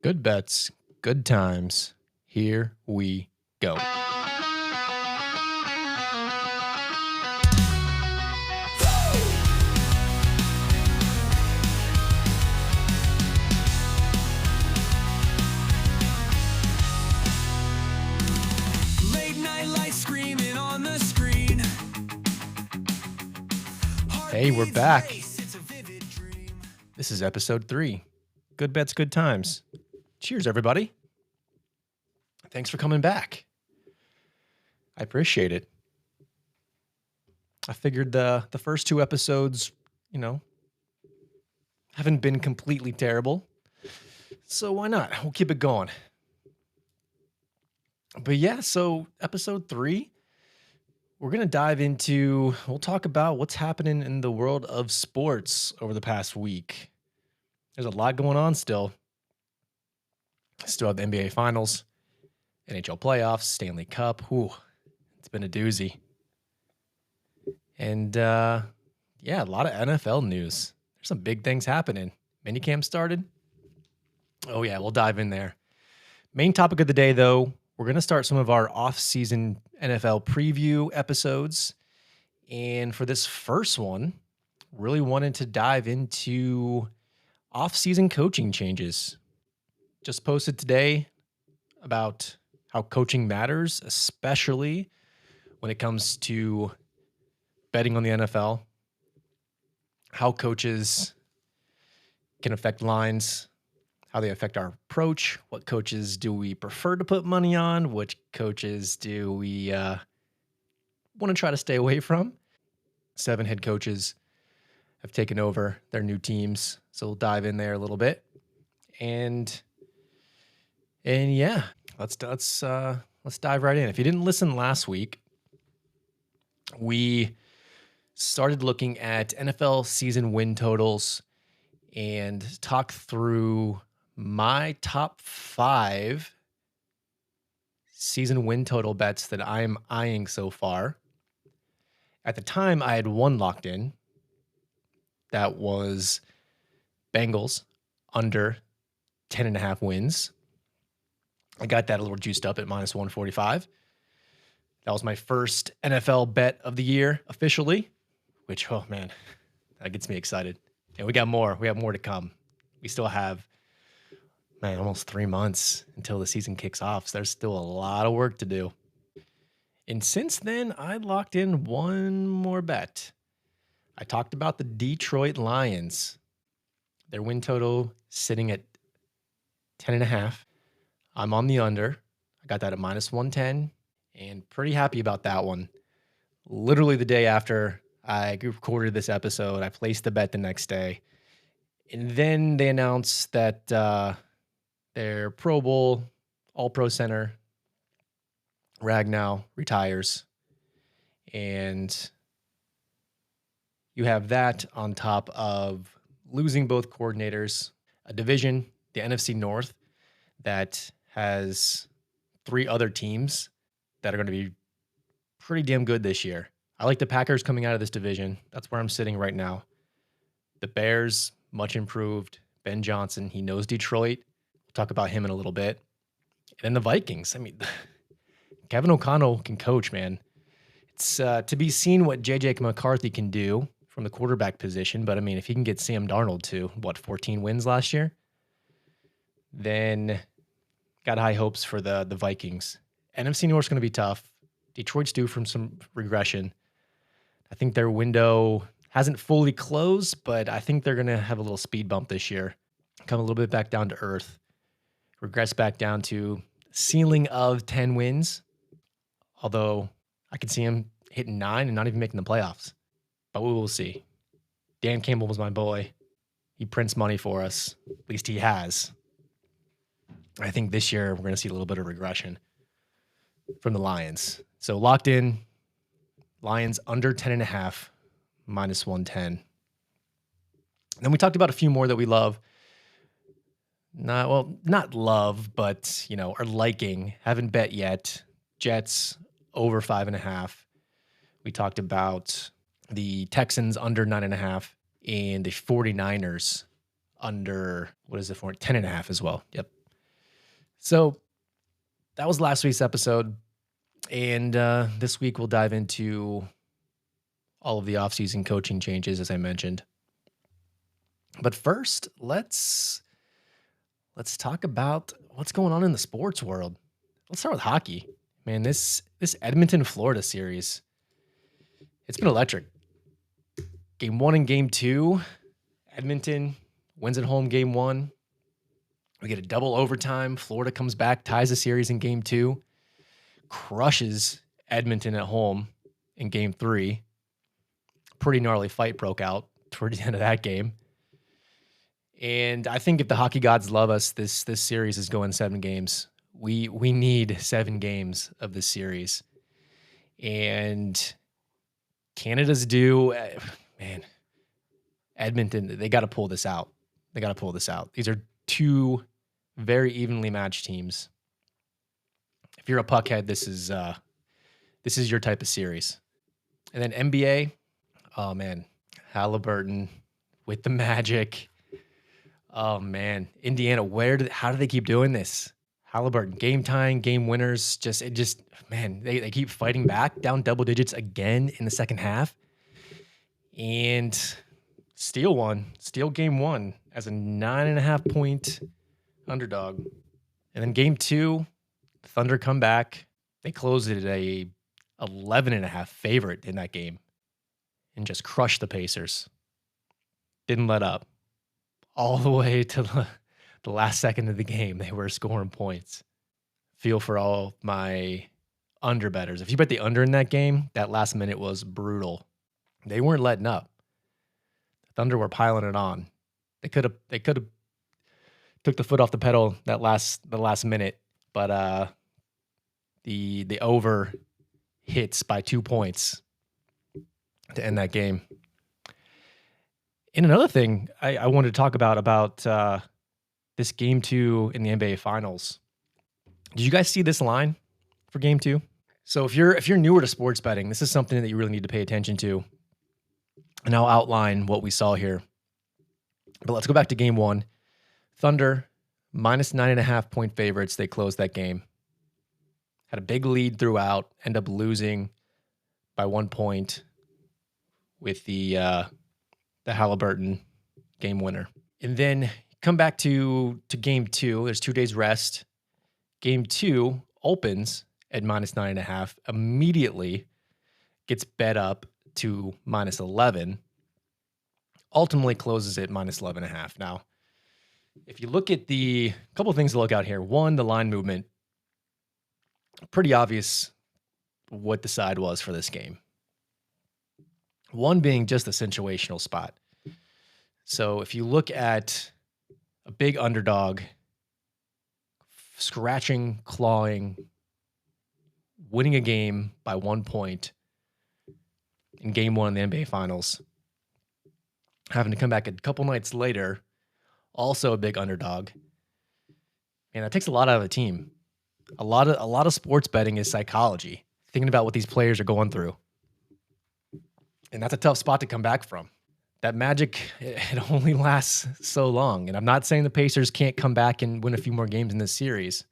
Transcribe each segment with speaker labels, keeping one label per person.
Speaker 1: Good bets, good times. Here we go.
Speaker 2: Late night lights screaming on the screen.
Speaker 1: Hey, we're back. This is episode 3. Good bets, good times. Cheers, everybody. Thanks for coming back. I appreciate it. I figured the first 2 episodes, haven't been completely terrible. So why not? We'll keep it going. But yeah, so episode 3, we're going to dive into, we'll talk about what's happening in the world of sports over the past week. There's a lot going on still. Still have the NBA Finals, NHL playoffs, Stanley Cup. Whew, it's been a doozy. And a lot of NFL news. There's some big things happening. Minicamp started. Oh yeah, we'll dive in there. Main topic of the day, though, we're going to start some of our off-season NFL preview episodes. And for this first one, really wanted to dive into off-season coaching changes. Just posted today about how coaching matters, especially when it comes to betting on the NFL, how coaches can affect lines, how they affect our approach, what coaches do we prefer to put money on, which coaches do we want to try to stay away from. 7 head coaches have taken over their new teams, so we'll dive in there a little bit. And yeah, let's dive right in. If you didn't listen last week, we started looking at NFL season win totals and talk through my top 5 season win total bets that I'm eyeing so far. At the time, I had one locked in. That was Bengals under 10.5 wins. I got that a little juiced up at minus 145. That was my first NFL bet of the year officially, which, oh man, that gets me excited. And we got more. We have more to come. We still have, almost 3 months until the season kicks off. So there's still a lot of work to do. And since then, I locked in one more bet. I talked about the Detroit Lions. Their win total sitting at 10.5. I'm on the under. I got that at minus 110 and pretty happy about that one. Literally the day after I recorded this episode, I placed the bet the next day. And then they announced that their Pro Bowl, All-Pro center, Ragnow, retires. And you have that on top of losing both coordinators, a division, the NFC North, that has 3 other teams that are going to be pretty damn good this year. I like the Packers coming out of this division. That's where I'm sitting right now. The Bears, much improved. Ben Johnson, he knows Detroit. We'll talk about him in a little bit. And then the Vikings. Kevin O'Connell can coach, man. It's to be seen what J.J. McCarthy can do from the quarterback position. But, if he can get Sam Darnold to, 14 wins last year? Then got high hopes for the Vikings. NFC North's going to be tough. Detroit's due from some regression. I think their window hasn't fully closed, but I think they're going to have a little speed bump this year. Come a little bit back down to earth. Regress back down to ceiling of 10 wins. Although I could see him hitting 9 and not even making the playoffs. But we will see. Dan Campbell was my boy. He prints money for us. At least he has. I think this year we're going to see a little bit of regression from the Lions. So locked in, Lions under 10.5, minus 110. Then we talked about a few more that we love. Not love, but, are liking. Haven't bet yet. Jets over 5.5. We talked about the Texans under 9.5 and the 49ers under, 10.5 as well. Yep. So that was last week's episode. And this week we'll dive into all of the offseason coaching changes, as I mentioned. But first, let's talk about what's going on in the sports world. Let's start with hockey. Man, this Edmonton, Florida series, it's been electric. Game 1 and Game 2, Edmonton wins at home Game 1. We get a double overtime. Florida comes back, ties the series in Game 2, crushes Edmonton at home in Game 3. Pretty gnarly fight broke out toward the end of that game. And I think if the hockey gods love us, this series is going 7 games. We need 7 games of this series. And Canada's due. Man, Edmonton, they got to pull this out. These are 2 very evenly matched teams. If you're a puckhead, this is your type of series. And then NBA, oh man, Halliburton with the Magic. Oh man, Indiana, how do they keep doing this? Halliburton, game tying, game winners, man, they keep fighting back, down double digits again in the second half. And steal game 1 as a 9.5 point underdog. And then game 2, Thunder come back. They closed it at a 11.5 favorite in that game and just crushed the Pacers. Didn't let up. All the way to the last second of the game, they were scoring points. Feel for all my under bettors. If you bet the under in that game, that last minute was brutal. They weren't letting up. Thunder were piling it on. They could have took the foot off the pedal the last minute, but the over hits by 2 points to end that game. And another thing I wanted to talk about this game 2 in the NBA Finals. Did you guys see this line for game 2? So if you're newer to sports betting, this is something that you really need to pay attention to. And I'll outline what we saw here. But let's go back to game 1. Thunder, minus 9.5 point favorites. They closed that game. Had a big lead throughout, end up losing by 1 point with the Halliburton game winner. And then come back to game 2. There's 2 days rest. Game 2 opens at minus 9.5. Immediately gets bet up to minus 11. Ultimately closes at minus 11.5. Now, if you look at a couple of things to look out here. 1, the line movement. Pretty obvious what the side was for this game. 1 being just a situational spot. So if you look at a big underdog, scratching, clawing, winning a game by 1 point in game 1 in the NBA Finals, having to come back a couple nights later, also a big underdog. And that takes a lot out of a team. A lot of sports betting is psychology, thinking about what these players are going through. And that's a tough spot to come back from. That magic, it only lasts so long. And I'm not saying the Pacers can't come back and win a few more games in this series,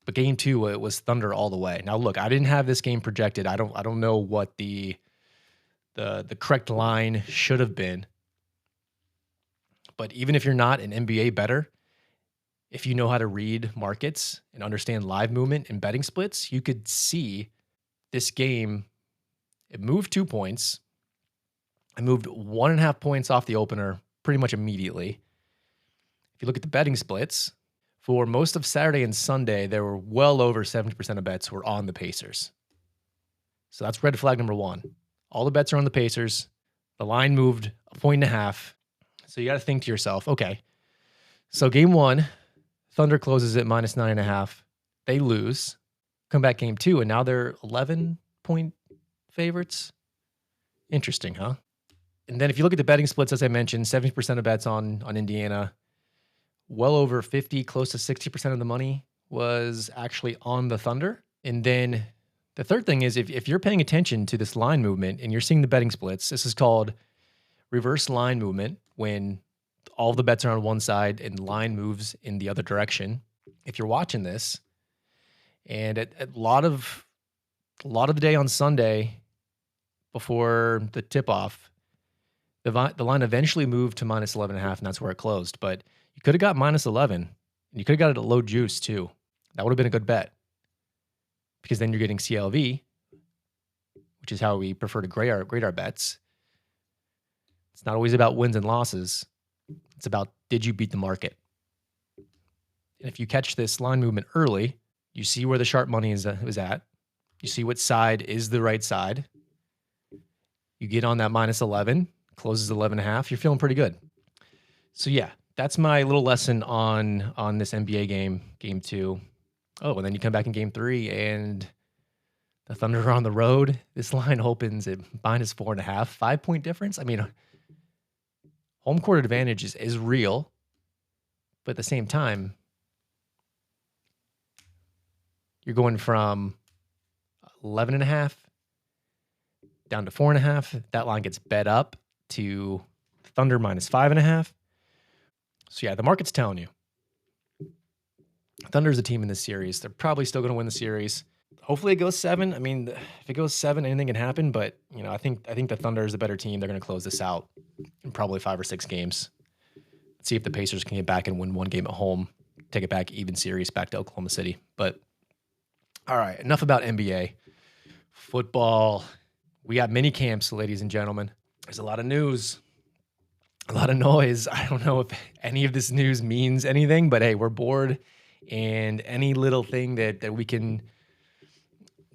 Speaker 1: but game 2, it was Thunder all the way. Now, look, I didn't have this game projected. I don't know what the correct line should have been. But even if you're not an NBA bettor, if you know how to read markets and understand live movement and betting splits, you could see this game. It moved 2 points. I moved 1.5 points off the opener pretty much immediately. If you look at the betting splits, for most of Saturday and Sunday, there were well over 70% of bets were on the Pacers. So that's red flag number 1. All the bets are on the Pacers. The line moved 1.5 points. So you got to think to yourself, okay, so game 1, Thunder closes at minus 9.5. They lose. Come back game 2, and now they're 11-point favorites. Interesting, huh? And then if you look at the betting splits, as I mentioned, 70% of bets on Indiana. Well over 50, close to 60% of the money was actually on the Thunder. And then the third thing is if you're paying attention to this line movement and you're seeing the betting splits, this is called reverse line movement, when all the bets are on one side and the line moves in the other direction. If you're watching this, And a lot of the day on Sunday before the tip off, the line eventually moved to minus 11.5, and that's where it closed. But you could have got minus 11, and you could have got it at low juice too. That would have been a good bet, because then you're getting CLV, which is how we prefer to grade our bets. It's not always about wins and losses. It's about, did you beat the market? And if you catch this line movement early, you see where the sharp money is at. You see what side is the right side. You get on that minus 11, closes 11.5. You're feeling pretty good. So yeah, that's my little lesson on this NBA game 2. Oh, and then you come back in game 3 and the Thunder are on the road. This line opens at minus 4.5, 5-point difference. I mean, home court advantage is real, but at the same time, you're going from 11.5 down to 4.5. That line gets bet up to Thunder minus 5.5. So yeah, the market's telling you Thunder's a team in this series. They're probably still going to win the series. Hopefully it goes 7. I mean, if it goes 7, anything can happen. But I think the Thunder is a better team. They're going to close this out in probably 5 or 6 games. Let's see if the Pacers can get back and win one game at home, take it back, even series, back to Oklahoma City. But all right, enough about NBA. Football. We got mini camps, ladies and gentlemen. There's a lot of news, a lot of noise. I don't know if any of this news means anything, but hey, we're bored, and any little thing that we can,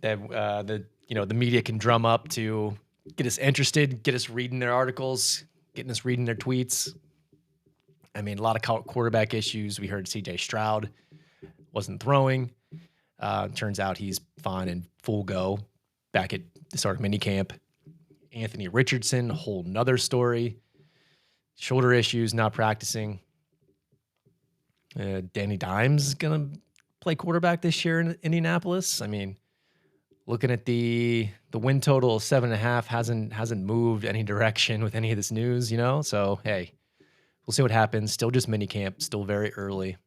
Speaker 1: the media can drum up to get us interested, get us reading their articles, getting us reading their tweets. I mean, a lot of quarterback issues. We heard C.J. Stroud wasn't throwing. Turns out he's fine and full go back at the start of minicamp. Anthony Richardson, whole nother story. Shoulder issues, not practicing. Danny Dimes is going to play quarterback this year in Indianapolis. I mean, looking at the win total of 7.5 hasn't moved any direction with any of this news, So, hey, we'll see what happens. Still just minicamp, still very early.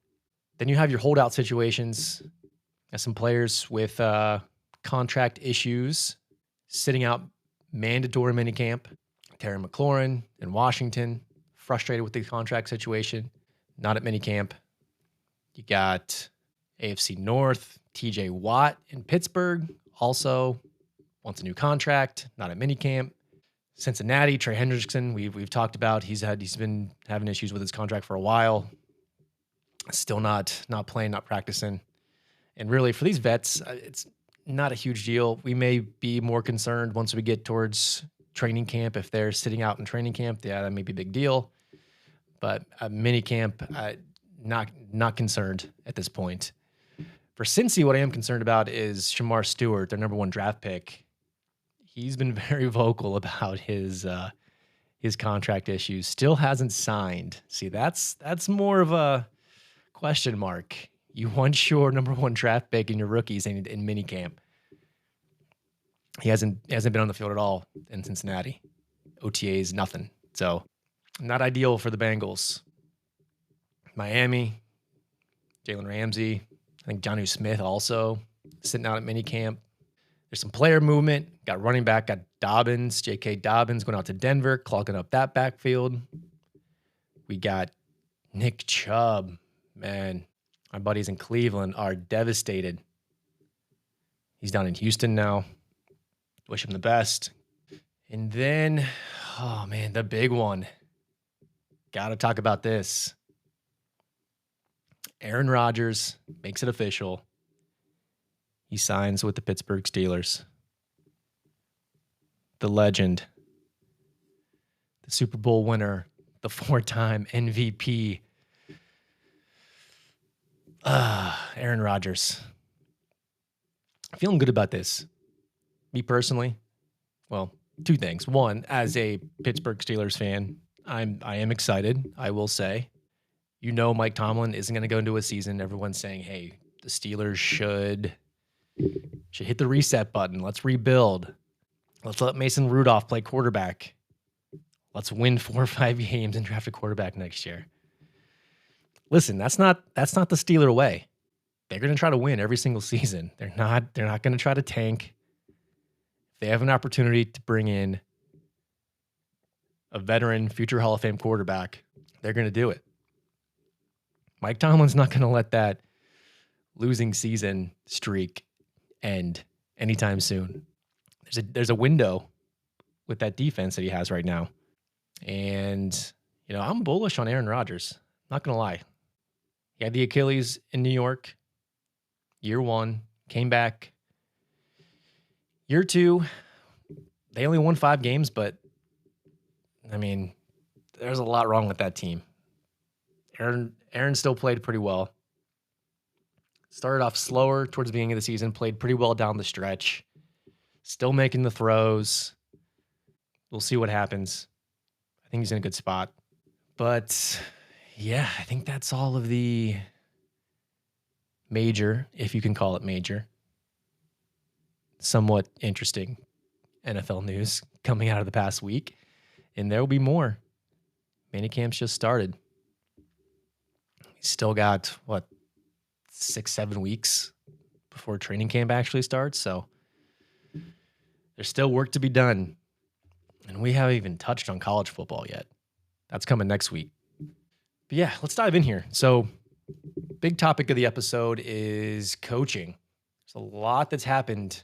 Speaker 1: Then you have your holdout situations. Some players with contract issues sitting out mandatory minicamp. Terry McLaurin in Washington, frustrated with the contract situation, not at minicamp. You got AFC North, TJ Watt in Pittsburgh, also wants a new contract, not at minicamp. Cincinnati, Trey Hendrickson, we've talked about. He's been having issues with his contract for a while. Still not playing, not practicing. And really, for these vets, it's not a huge deal. We may be more concerned once we get towards training camp. If they're sitting out in training camp, yeah, that may be a big deal. But mini camp, not concerned at this point. For Cincy, what I am concerned about is Shamar Stewart, their number 1 draft pick. He's been very vocal about his contract issues. Still hasn't signed. See, that's more of a question mark. You want your number 1 draft pick in your rookies in minicamp. He hasn't been on the field at all in Cincinnati. OTAs, nothing. So not ideal for the Bengals. Miami, Jalen Ramsey, I think Jonnu Smith also sitting out at minicamp. There's some player movement. Got running back, got Dobbins, J.K. Dobbins going out to Denver, clogging up that backfield. We got Nick Chubb. Man, my buddies in Cleveland are devastated. He's down in Houston now. Wish him the best. And then, oh man, the big one. Got to talk about this. Aaron Rodgers makes it official. He signs with the Pittsburgh Steelers. The legend, the Super Bowl winner, the 4-time MVP, Aaron Rodgers. Feeling good about this. Me personally, well, 2 things. One, as a Pittsburgh Steelers fan, I am excited, I will say. Mike Tomlin isn't going to go into a season. Everyone's saying, hey, the Steelers should hit the reset button. Let's rebuild. Let's let Mason Rudolph play quarterback. Let's win 4 or 5 games and draft a quarterback next year. Listen, that's not the Steeler way. they're going to try to win every single season. They're not going to try to tank. If they have an opportunity to bring in a veteran future Hall of Fame quarterback, they're going to do it. Mike Tomlin's not going to let that losing season streak end anytime soon. There's a window with that defense that he has right now. And, I'm bullish on Aaron Rodgers. Not going to lie. He had the Achilles in New York. Year 1, came back. Year 2, they only won 5 games, but, there's a lot wrong with that team. Aaron still played pretty well. Started off slower towards the beginning of the season, played pretty well down the stretch. Still making the throws. We'll see what happens. I think he's in a good spot. But, yeah, I think that's all of the major, if you can call it major, somewhat interesting NFL news coming out of the past week. And there will be more. Minicamp's just started. He's still got, 6-7 weeks before training camp actually starts. So there's still work to be done. And we haven't even touched on college football yet. That's coming next week. But yeah, let's dive in here. So big topic of the episode is coaching. There's a lot that's happened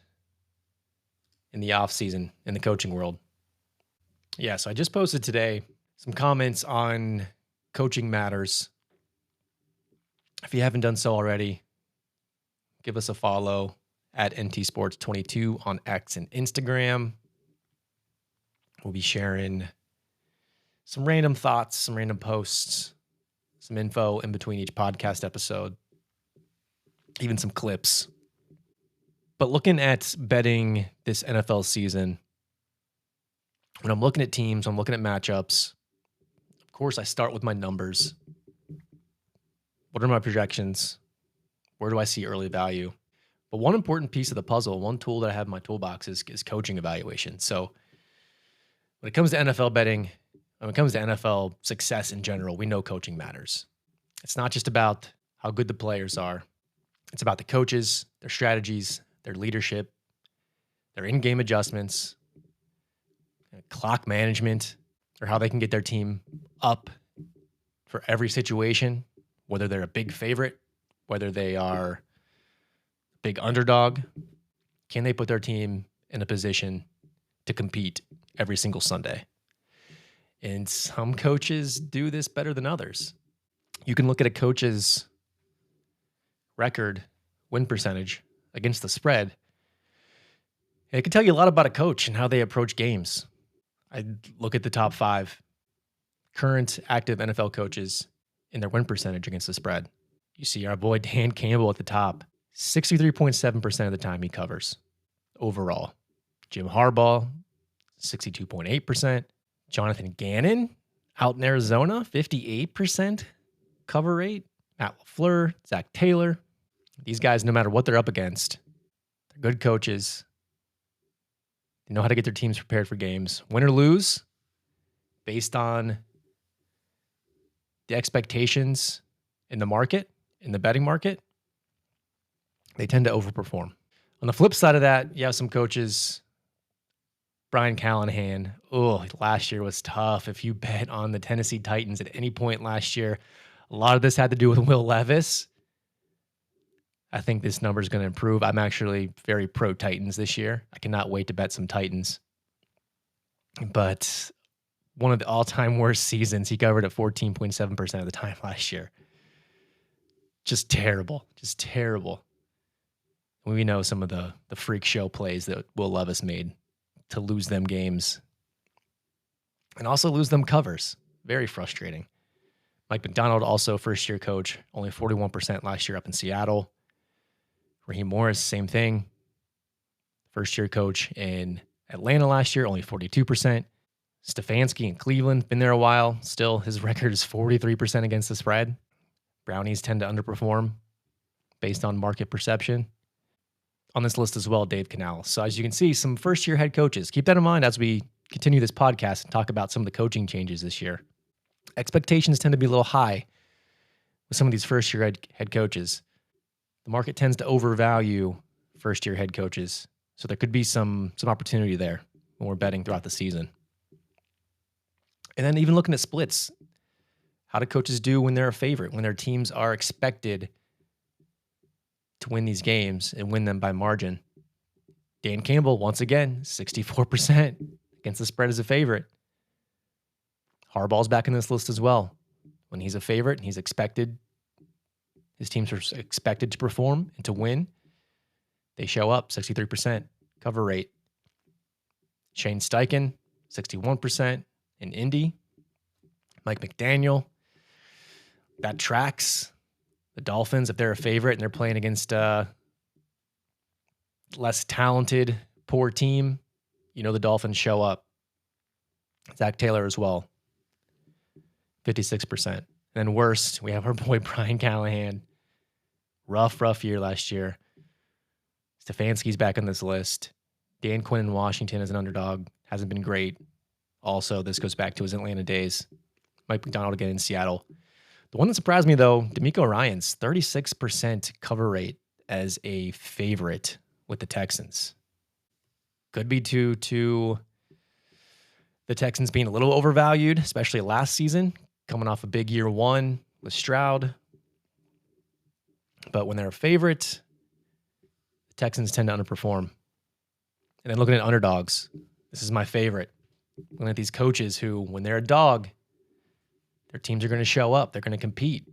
Speaker 1: in the offseason in the coaching world. Yeah, so I just posted today some comments on coaching matters. If you haven't done so already, give us a follow at NTSports22 on X and Instagram. We'll be sharing some random thoughts, some random posts, some info in between each podcast episode, even some clips. But looking at betting this NFL season, when I'm looking at teams, I'm looking at matchups. Of course, I start with my numbers. What are my projections? Where do I see early value? But one important piece of the puzzle, one tool that I have in my toolbox is coaching evaluation. So when it comes to NFL betting, when it comes to NFL success in general, we know coaching matters. It's not just about how good the players are. It's about the coaches, their strategies, their leadership, their in-game adjustments, clock management, or how they can get their team up for every situation, whether they're a big favorite, whether they are a big underdog. Can they put their team in a position to compete every single Sunday? And some coaches do this better than others. You can look at a coach's record, win percentage against the spread, and it can tell you a lot about a coach and how they approach games. I look at the top 5 current active NFL coaches in their win percentage against the spread. You see our boy Dan Campbell at the top, 63.7% of the time he covers overall. Jim Harbaugh, 62.8%. Jonathan Gannon out in Arizona, 58% cover rate. Matt LaFleur, Zach Taylor. These guys, no matter what they're up against, they're good coaches. They know how to get their teams prepared for games. Win or lose, based on the expectations in the market, in the betting market, they tend to overperform. On the flip side of that, you have some coaches. Brian Callahan, last year was tough. If you bet on the Tennessee Titans at any point last year, a lot of this had to do with Will Levis. I think this number is going to improve. I'm actually very pro Titans this year. I cannot wait to bet some Titans. But one of the all-time worst seasons, he covered at 14.7% of the time last year. Just terrible. Just terrible. We know some of the freak show plays that Will Levis made to lose them games and also lose them covers. Very frustrating. Mike McDonald, also first-year coach, only 41% last year up in Seattle. Raheem Morris, same thing. First-year coach in Atlanta last year, only 42%. Stefanski in Cleveland, been there a while. Still, his record is 43% against the spread. Brownies tend to underperform based on market perception. On this list as well, Dave Canales. So as you can see, some first-year head coaches. Keep that in mind as we continue this podcast and talk about some of the coaching changes this year. Expectations tend to be a little high with some of these first-year head coaches. The market tends to overvalue first-year head coaches, so there could be some opportunity there when we're betting throughout the season. And then even looking at splits, how do coaches do when they're a favorite, when their teams are expected to win these games and win them by margin? Dan Campbell, once again, 64% against the spread as a favorite. Harbaugh's back in this list as well. When he's a favorite, his teams are expected to perform and to win. They show up, 63% cover rate. Shane Steichen, 61% in Indy. Mike McDaniel, that tracks. The Dolphins, if they're a favorite and they're playing against less talented, poor team, the Dolphins show up. Zach Taylor as well, 56%. And then worst, we have our boy Brian Callahan. Rough year last year. Stefanski's back on this list. Dan Quinn in Washington as an underdog hasn't been great. Also, this goes back to his Atlanta days. Mike McDonald again in Seattle. The one that surprised me, though, D'Amico Ryans, 36% cover rate as a favorite with the Texans. Could be due to the Texans being a little overvalued, especially last season, coming off a big year one with Stroud. But when they're a favorite, the Texans tend to underperform. And then looking at underdogs, this is my favorite. Looking at these coaches who, when they're a dog, their teams are going to show up. They're going to compete.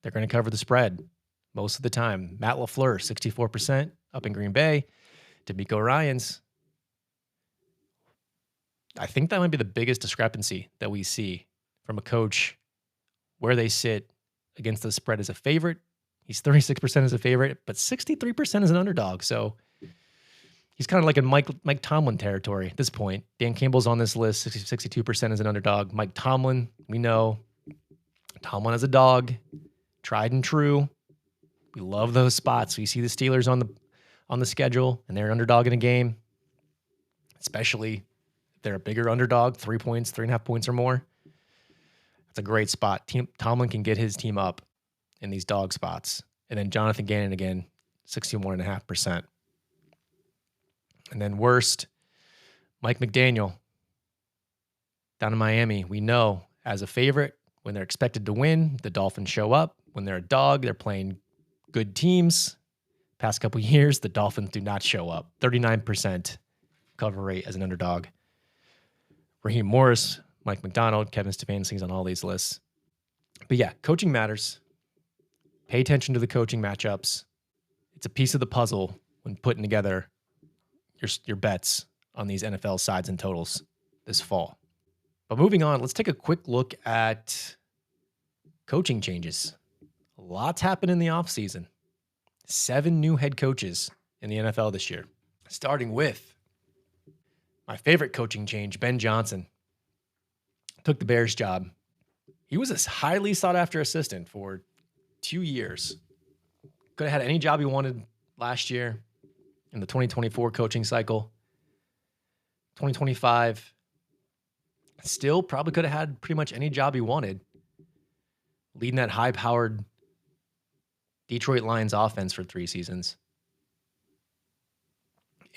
Speaker 1: They're going to cover the spread most of the time. Matt LaFleur, 64% up in Green Bay. D'Amico Ryans. I think that might be the biggest discrepancy that we see from a coach where they sit against the spread as a favorite. He's 36% as a favorite, but 63% as an underdog. So he's kind of like in Mike Tomlin territory at this point. Dan Campbell's on this list, 62% as an underdog. Mike Tomlin, we know. Tomlin as a dog, tried and true. We love those spots. We see the Steelers on the schedule, and they're an underdog in a game, especially if they're a bigger underdog, 3 points, 3.5 points or more. That's a great spot. Tomlin can get his team up in these dog spots. And then Jonathan Gannon again, 61.5%. And then worst, Mike McDaniel down in Miami. We know as a favorite, when they're expected to win, the Dolphins show up. When they're a dog, they're playing good teams. Past couple years, the Dolphins do not show up. 39% cover rate as an underdog. Raheem Morris, Mike McDonald, Kevin Stefanski's on all these lists. But yeah, coaching matters. Pay attention to the coaching matchups. It's a piece of the puzzle when putting together your bets on these NFL sides and totals this fall. But moving on, let's take a quick look at coaching changes. A lot's happened in the offseason. 7 new head coaches in the NFL this year. Starting with my favorite coaching change, Ben Johnson. Took the Bears job. He was a highly sought-after assistant for 2 years. Could have had any job he wanted last year in the 2024 coaching cycle. 2025, still probably could have had pretty much any job he wanted. Leading that high-powered Detroit Lions offense for 3 seasons.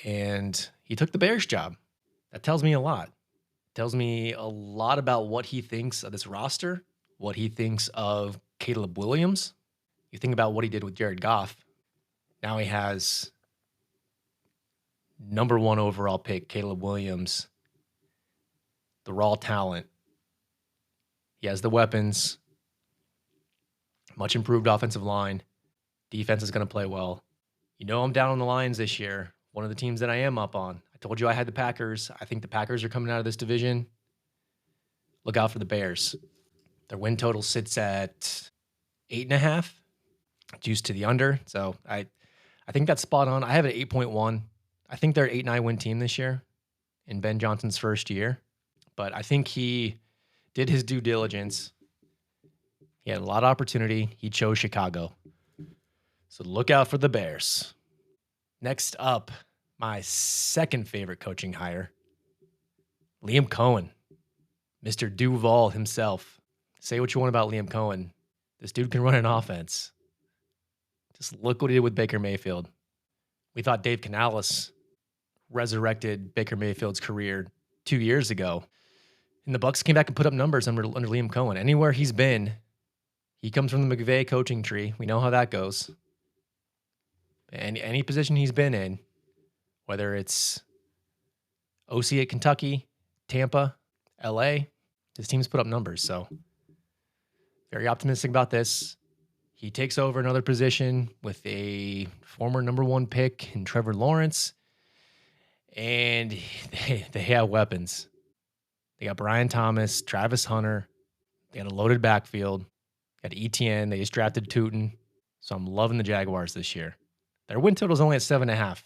Speaker 1: And he took the Bears job. That tells me a lot. It tells me a lot about what he thinks of this roster, what he thinks of Caleb Williams. You think about what he did with Jared Goff. Now he has number 1 overall pick, Caleb Williams, the raw talent. He has the weapons, much improved offensive line. Defense is going to play well. I'm down on the Lions this year, one of the teams that I am up on. I told you I had the Packers. I think the Packers are coming out of this division. Look out for the Bears. Their win total sits at 8.5, juiced to the under. So I think that's spot on. I have it at 8.1. I think they're an 8-9 win team this year in Ben Johnson's first year. But I think he did his due diligence. He had a lot of opportunity. He chose Chicago. So look out for the Bears. Next up, my second favorite coaching hire, Liam Cohen, Mr. Duval himself. Say what you want about Liam Cohen. This dude can run an offense. Just look what he did with Baker Mayfield. We thought Dave Canales resurrected Baker Mayfield's career 2 years ago. And the Bucs came back and put up numbers under Liam Cohen. Anywhere he's been, he comes from the McVay coaching tree. We know how that goes. And any position he's been in, whether it's OC at Kentucky, Tampa, LA, his team's put up numbers. So very optimistic about this. He takes over another position with a former number 1 pick in Trevor Lawrence. And they have weapons. They got Brian Thomas, Travis Hunter. They got a loaded backfield. Got ETN. They just drafted Tootin. So I'm loving the Jaguars this year. Their win total is only at 7.5.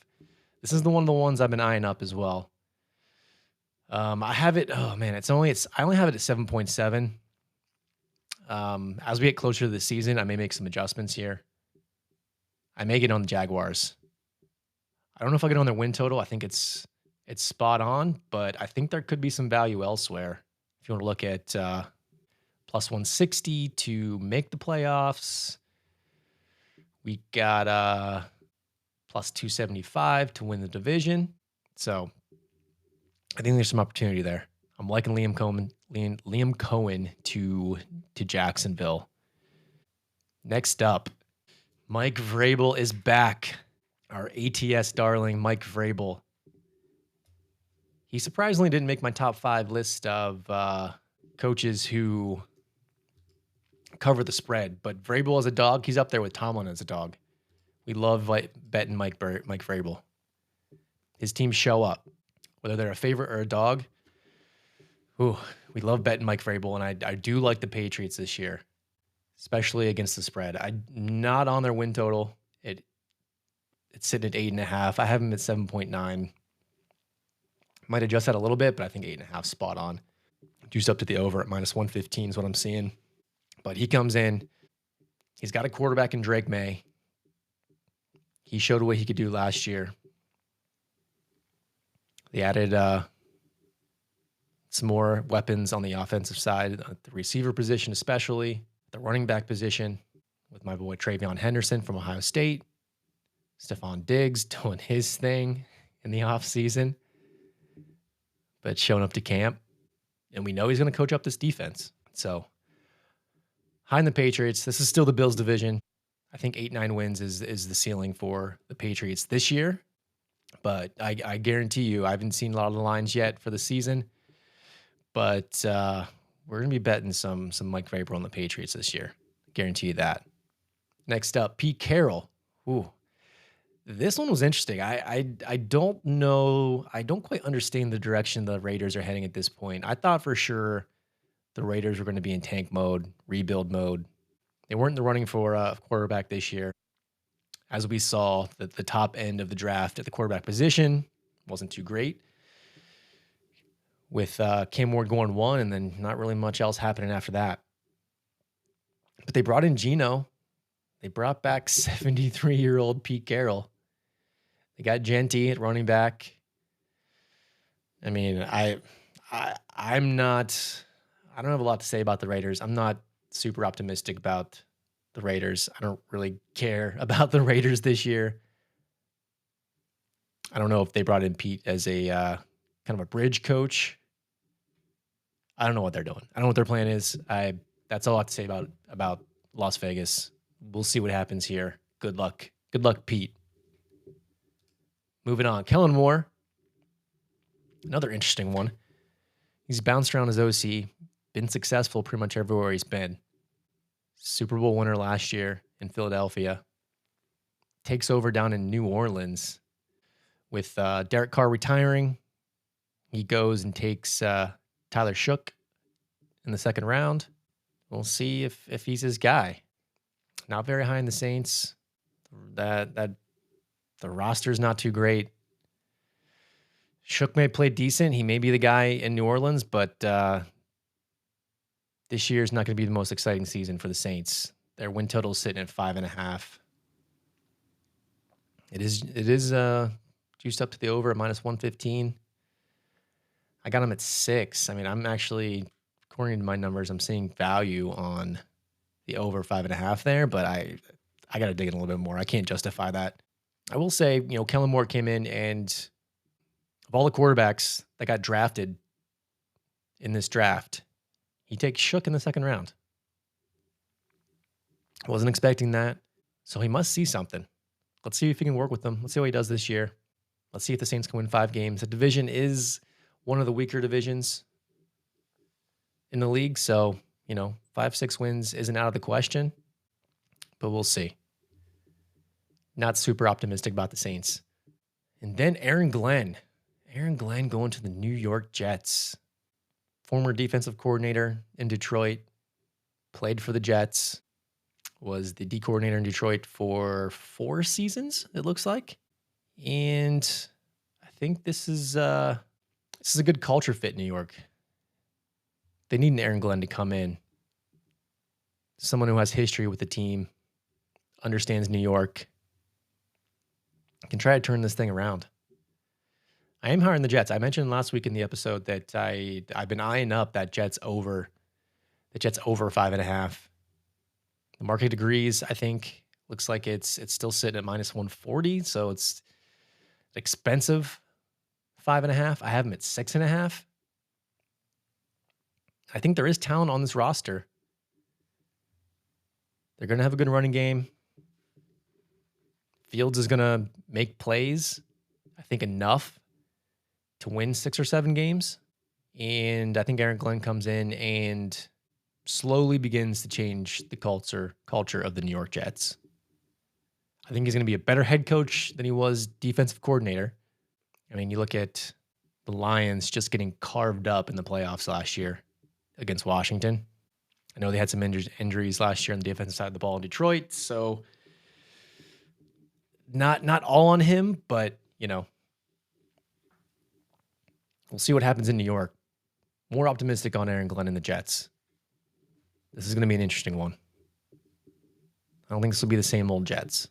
Speaker 1: This is one of the ones I've been eyeing up as well. I have it. Oh man, I only have it at 7.7. As we get closer to the season, I may make some adjustments here. I may get on the Jaguars. I don't know if I'll get on their win total. I think it's spot on, but I think there could be some value elsewhere. If you want to look at plus 160 to make the playoffs, we got plus 275 to win the division. So I think there's some opportunity there. I'm liking Liam Cohen to Jacksonville. Next up, Mike Vrabel is back. Our ATS darling, Mike Vrabel. He surprisingly didn't make my top 5 list of coaches who cover the spread, but Vrabel as a dog, he's up there with Tomlin as a dog. We love betting Mike Vrabel. His teams show up, whether they're a favorite or a dog. Ooh, we love betting Mike Vrabel, and I do like the Patriots this year, especially against the spread. I'm not on their win total. It's sitting at 8.5. I have him at 7.9. Might adjust that a little bit, but I think 8.5 spot on. Juiced up to the over at minus 115 is what I'm seeing. But he comes in. He's got a quarterback in Drake May. He showed what he could do last year. They added some more weapons on the offensive side, the receiver position especially, the running back position with my boy Travion Henderson from Ohio State. Stephon Diggs doing his thing in the offseason, but showing up to camp. And we know he's going to coach up this defense. So, high in the Patriots. This is still the Bills division. I think 8-9 wins is the ceiling for the Patriots this year. But I guarantee you, I haven't seen a lot of the lines yet for the season. But we're going to be betting some Mike Vrabel on the Patriots this year. Guarantee you that. Next up, Pete Carroll. Ooh. This one was interesting. I don't know. I don't quite understand the direction the Raiders are heading at this point. I thought for sure the Raiders were going to be in tank mode, rebuild mode. They weren't in the running for a quarterback this year. As we saw, the top end of the draft at the quarterback position wasn't too great. With Cam Ward going 1 and then not really much else happening after that. But they brought in Geno. They brought back 73-year-old Pete Carroll. They got Genty at running back. I mean, I don't have a lot to say about the Raiders. I'm not super optimistic about the Raiders. I don't really care about the Raiders this year. I don't know if they brought in Pete as a kind of a bridge coach. I don't know what they're doing. I don't know what their plan is. That's all I have to say about Las Vegas. We'll see what happens here. Good luck. Good luck, Pete. Moving on. Kellen Moore. Another interesting one. He's bounced around as OC. Been successful pretty much everywhere he's been. Super Bowl winner last year in Philadelphia. Takes over down in New Orleans. With Derek Carr retiring, he goes and takes Tyler Shook in the second round. We'll see if he's his guy. Not very high in the Saints. That the roster's not too great. Shook may play decent. He may be the guy in New Orleans, but this year's not going to be the most exciting season for the Saints. Their win total is sitting at 5.5. It is juiced up to the over at minus 115. I got him at 6. I mean, I'm actually, according to my numbers, I'm seeing value on the over 5.5 there, but I I got to dig in a little bit more. I can't justify that. I will say, Kellen Moore came in, and of all the quarterbacks that got drafted in this draft, he takes Shook in the second round. I wasn't expecting that. So he must see something. Let's see if he can work with them. Let's see how he does this year. Let's see if the Saints can win 5 games. The division is one of the weaker divisions in the league. So, 5-6 wins isn't out of the question, but we'll see. Not super optimistic about the Saints. And then Aaron Glenn. Aaron Glenn going to the New York Jets. Former defensive coordinator in Detroit. Played for the Jets. Was the D coordinator in Detroit for 4 seasons, it looks like. And I think this is a good culture fit in New York. They need an Aaron Glenn to come in. Someone who has history with the team, understands New York, can try to turn this thing around. I am higher in the Jets. I mentioned last week in the episode that I've been eyeing up that Jets over 5.5. The market agrees, I think. Looks like it's still sitting at minus 140, so it's expensive 5.5. I have them at 6.5. I think there is talent on this roster. They're going to have a good running game. Fields is going to make plays, I think enough to win 6 or 7 games. And I think Aaron Glenn comes in and slowly begins to change the culture of the New York Jets. I think he's going to be a better head coach than he was defensive coordinator. I mean, you look at the Lions just getting carved up in the playoffs last year against Washington. I know they had some injuries last year on the defensive side of the ball in Detroit, so not all on him, but, we'll see what happens in New York. More optimistic on Aaron Glenn and the Jets. This is going to be an interesting one. I don't think this will be the same old Jets.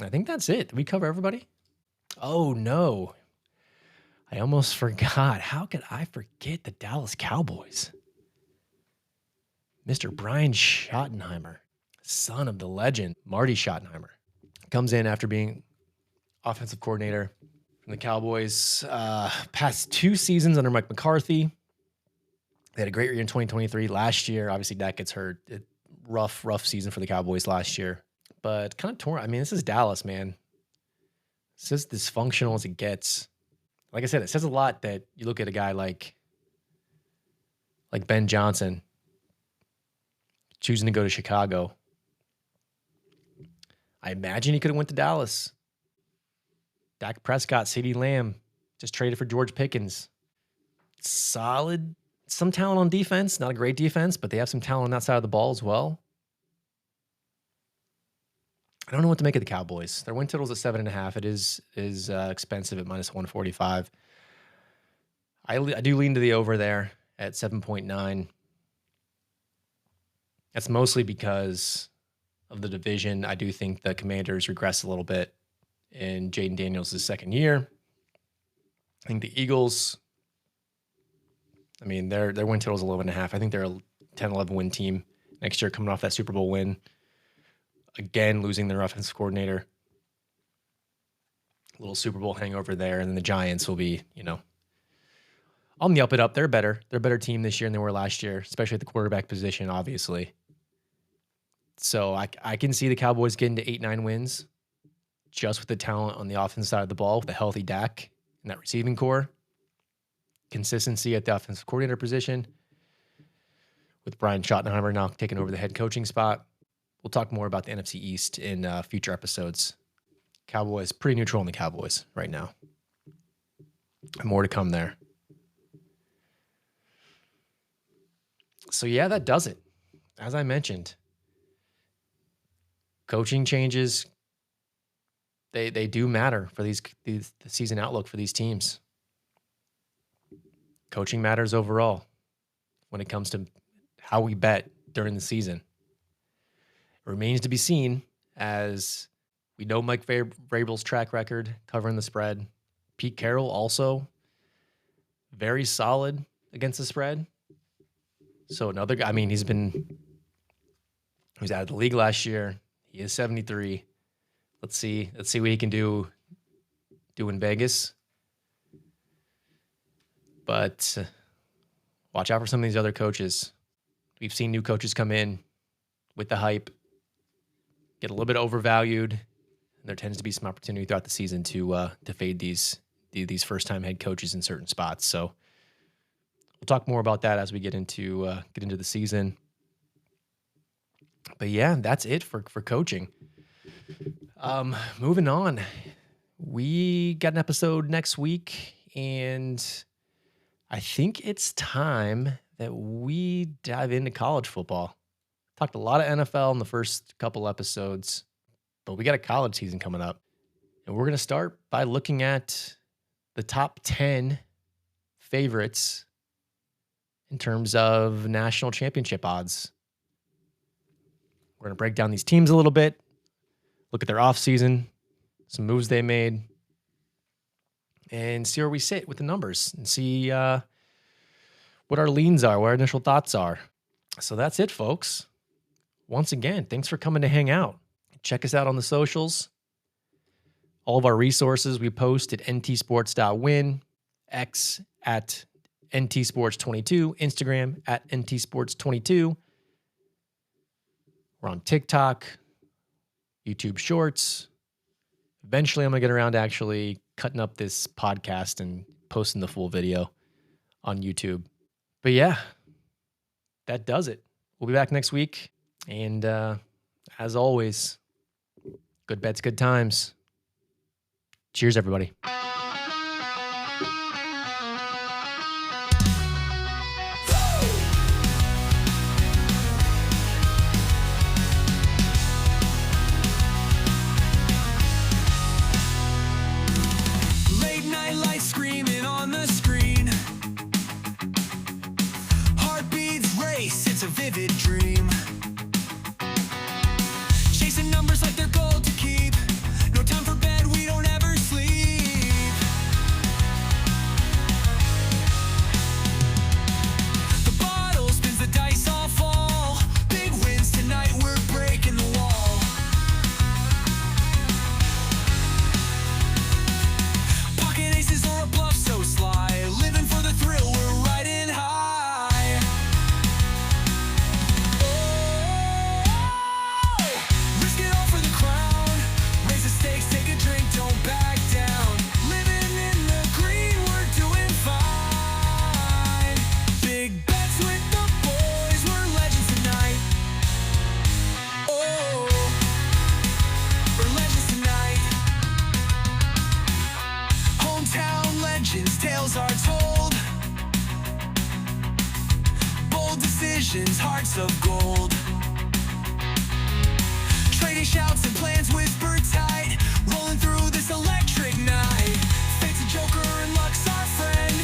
Speaker 1: I think that's it. Did we cover everybody? Oh, no. I almost forgot. How could I forget the Dallas Cowboys? Mr. Brian Schottenheimer, son of the legend, Marty Schottenheimer, comes in after being offensive coordinator from the Cowboys. Past 2 seasons under Mike McCarthy. They had a great year in 2023. Last year, obviously, Dak gets hurt. Rough season for the Cowboys last year. But kind of torn. I mean, this is Dallas, man. It's as dysfunctional as it gets. Like I said, it says a lot that you look at a guy like Ben Johnson choosing to go to Chicago. I imagine he could have went to Dallas. Dak Prescott, CeeDee Lamb, just traded for George Pickens. Solid. Some talent on defense, not a great defense, but they have some talent on that side of the ball as well. I don't know what to make of the Cowboys. Their win total is at 7.5. It is expensive at minus 145. I do lean to the over there at 7.9. That's mostly because of the division. I do think the Commanders regress a little bit in Jaden Daniels' second year. I think the Eagles, I mean, their win total is 11.5. I think they're a 10-11 win team next year, coming off that Super Bowl win. Again, losing their offensive coordinator. A little Super Bowl hangover there. And then the Giants will be, on the up and up. They're better. They're a better team this year than they were last year, especially at the quarterback position, obviously. So I can see the Cowboys getting to 8-9 wins just with the talent on the offensive side of the ball, with a healthy Dak and that receiving core. Consistency at the offensive coordinator position, with Brian Schottenheimer now taking over the head coaching spot. We'll talk more about the NFC East in future episodes. Cowboys, pretty neutral on the Cowboys right now. More to come there. So yeah, that does it. As I mentioned, coaching changes, they do matter for the season outlook for these teams. Coaching matters overall when it comes to how we bet during the season. It remains to be seen, as we know Mike Vrabel's track record covering the spread. Pete Carroll also very solid against the spread. So another guy, I mean, he was out of the league last year. He is 73. Let's see what he can do in Vegas. But watch out for some of these other coaches. We've seen new coaches come in with the hype, get a little bit overvalued, and there tends to be some opportunity throughout the season to fade these first-time head coaches in certain spots. So we'll talk more about that as we get into the season. But yeah, that's it for coaching. Moving on, we got an episode next week, and I think it's time that we dive into college football. Talked a lot of NFL in the first couple episodes, but we got a college season coming up. And we're going to start by looking at the top 10 favorites in terms of national championship odds. We're going to break down these teams a little bit, look at their offseason, some moves they made, and see where we sit with the numbers and see what our leans are, what our initial thoughts are. So that's it, folks. Once again, thanks for coming to hang out. Check us out on the socials. All of our resources we post at ntsports.win, X at ntsports22, Instagram at ntsports22. We're on TikTok, YouTube Shorts. Eventually, I'm going to get around to actually cutting up this podcast and posting the full video on YouTube. But yeah, that does it. We'll be back next week. And as always, good bets, good times. Cheers, everybody.
Speaker 2: Late night lights screaming on the screen. Heartbeats race, it's a vivid dream. Chasing numbers like they're gold to keep. No time for bed, we don't ever sleep. The bottle spins, the dice all fall. Big wins tonight, we're breaking the wall. Pocket aces or a bluff so sly. Living for the thrill, we're riding high. Risk it all for the crown. Raise the stakes, take a drink, don't back down. Living in the green, we're doing fine. Big bets with the boys, we're legends tonight. Oh, we're legends tonight. Hometown legends, tales are told. Bold decisions, hearts of gold. Trading shouts and plans whispered tight. Rolling through this electric night. Fate's a joker and luck's our friend.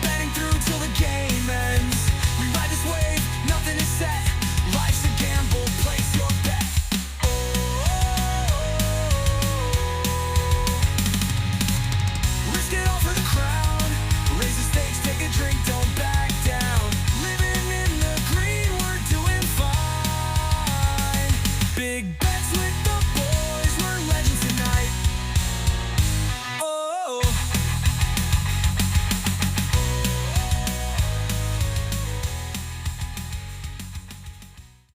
Speaker 2: Betting through till the game ends. We ride this wave, nothing is set. Life's a gamble, place your bet. Risk it all for the crown. Raise the stakes, take a drink, don't back down. Living in the green, we're doing fine. Big